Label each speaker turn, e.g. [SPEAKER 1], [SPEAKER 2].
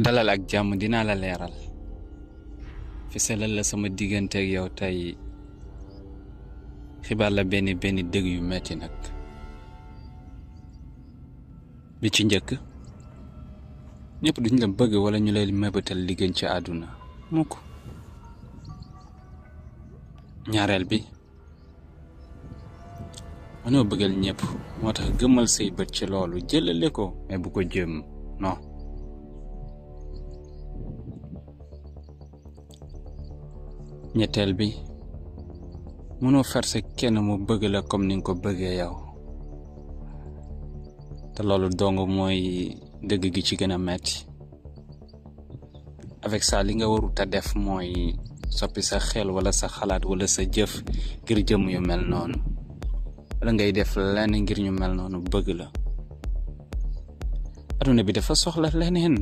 [SPEAKER 1] dalal ak jàmm dinaa la leeral fisalal la sama diggante ak yow tey xibaar la benn dëgg yu metti nag bi ci njëkk ñëpp duñ la bëgg wala ñu lay mëbatal li gën ci àdduna mukk ñaareel bi mënoo bëggal ñëpp moo tax gëmmal say bët ci loolu jëlale ko mais bu ko jëm non ñetteel bi mënoo forcer kenn mu bëgg la comme ni nga ko bëggee yow te loolu dong mooy dëgg gi ci gën a metti avec ça li nga warut a def mooy soppi sa xel wala sa xalaat wala sa jëf ngir jëm yu mel noonu wala ngay def lenn ngir ñu mel noonu bëgg la aduna bi dafa soxla leneen